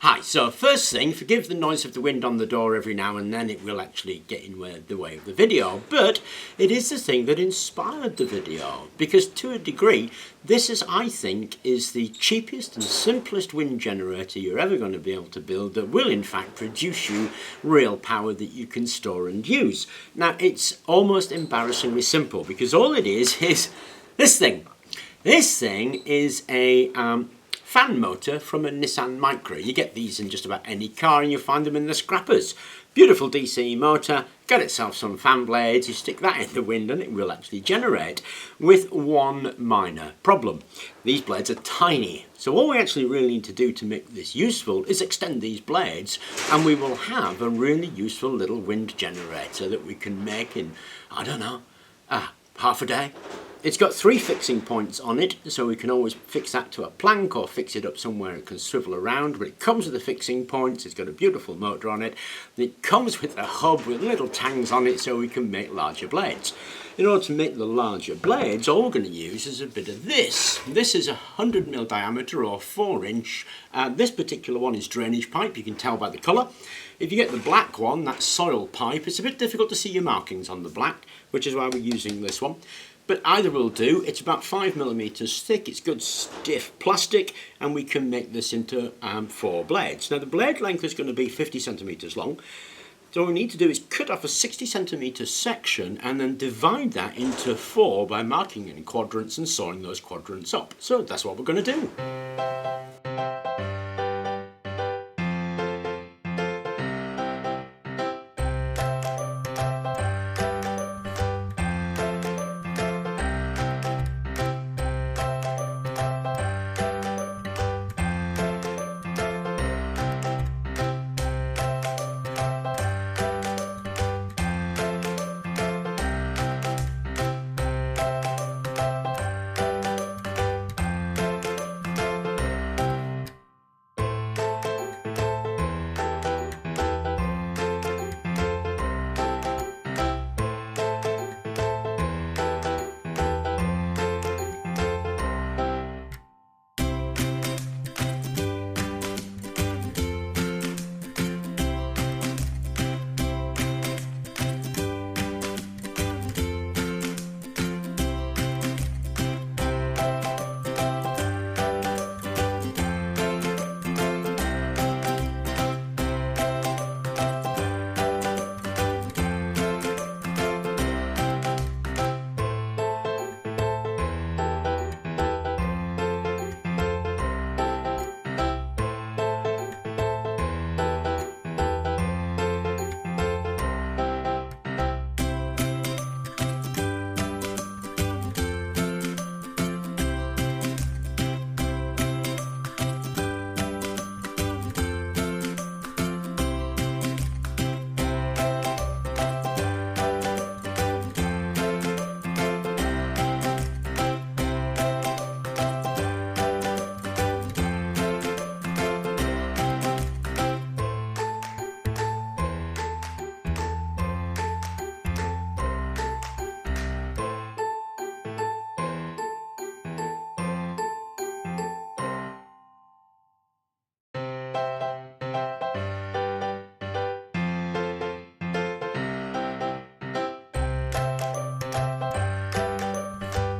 Hi, so first thing, forgive the noise of the wind on the door every now and then. It will actually get in the way of the video, but it is the thing that inspired the video, because to a degree, this is, I think, is the cheapest and simplest wind generator you're ever going to be able to build that will in fact produce you real power that you can store and use. Now, it's almost embarrassingly simple, because all it is this thing. This thing is a fan motor from a Nissan Micra. You get these in just about any car and you find them in the scrappers. Beautiful DC motor, got itself some fan blades, you stick that in the wind and it will actually generate, with one minor problem. These blades are tiny, so all we actually really need to do to make this useful is extend these blades and we will have a really useful little wind generator that we can make in, I don't know, half a day. It's got 3 fixing points on it, so we can always fix that to a plank or fix it up somewhere it can swivel around, but it comes with the fixing points. It's got a beautiful motor on it. It comes with a hub with little tangs on it so we can make larger blades. In order to make the larger blades, all we're going to use is a bit of this. This is a 100mm diameter or 4-inch. This particular one is drainage pipe, you can tell by the colour. If you get the black one, that's soil pipe. It's a bit difficult to see your markings on the black, which is why we're using this one. But either will do. It's about 5mm thick, it's good stiff plastic, and we can make this into 4 blades. Now the blade length is going to be 50cm long, so what we need to do is cut off a 60cm section and then divide that into 4 by marking it in quadrants and sawing those quadrants up. So that's what we're going to do.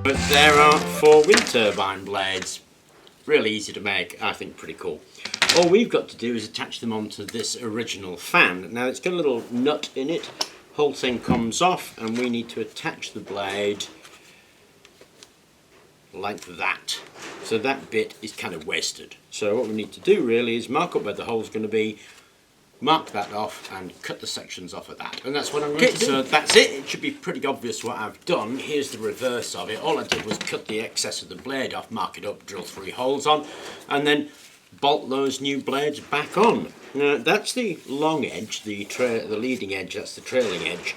But there are 4 wind turbine blades. Really easy to make, I think pretty cool. All we've got to do is attach them onto this original fan. Now it's got a little nut in it, whole thing comes off and we need to attach the blade like that. So that bit is kind of wasted. So what we need to do really is mark up where the hole's going to be, mark that off and cut the sections off of that, and that's what I'm going to do. So that's it. It should be pretty obvious what I've done. Here's the reverse of it. All I did was cut the excess of the blade off, mark it up, drill 3 holes on, and then bolt those new blades back on. Now that's the long edge, the leading edge, that's the trailing edge.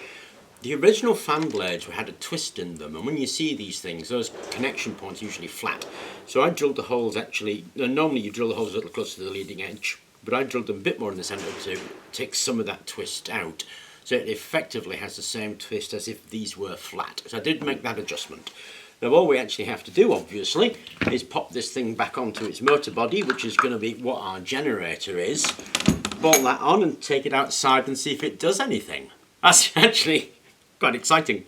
The original fan blades had a twist in them, and when you see these things, those connection points are usually flat. So I drilled the holes actually, normally you drill the holes a little closer to the leading edge, but I drilled them a bit more in the centre to take some of that twist out. So it effectively has the same twist as if these were flat. So I did make that adjustment. Now all we actually have to do, obviously, is pop this thing back onto its motor body, which is going to be what our generator is. Bolt that on and take it outside and see if it does anything. That's actually quite exciting.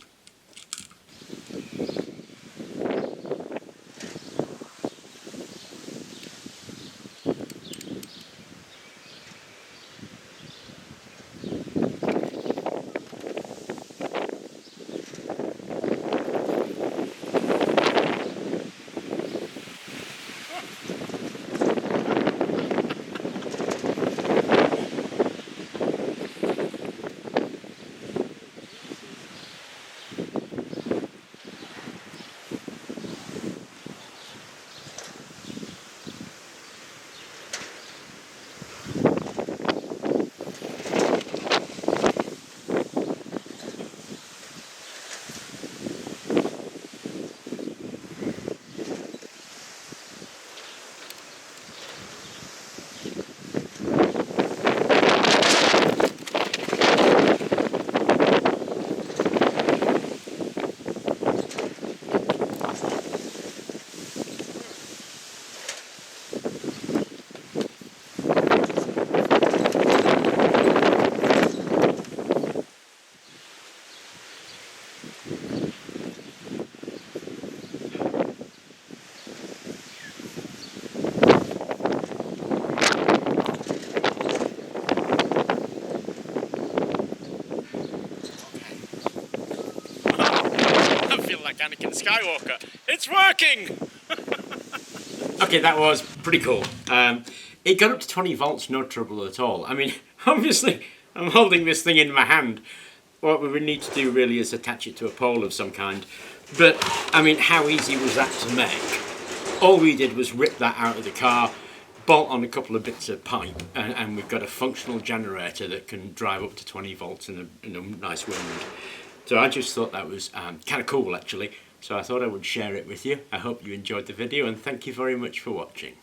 Like Anakin Skywalker. It's working! Okay, that was pretty cool. It got up to 20 volts, no trouble at all. I mean, obviously, I'm holding this thing in my hand. What we would need to do really is attach it to a pole of some kind. But, I mean, how easy was that to make? All we did was rip that out of the car, bolt on a couple of bits of pipe, and we've got a functional generator that can drive up to 20 volts in a nice wind. So I just thought that was kind of cool, actually. So I thought I would share it with you. I hope you enjoyed the video, and thank you very much for watching.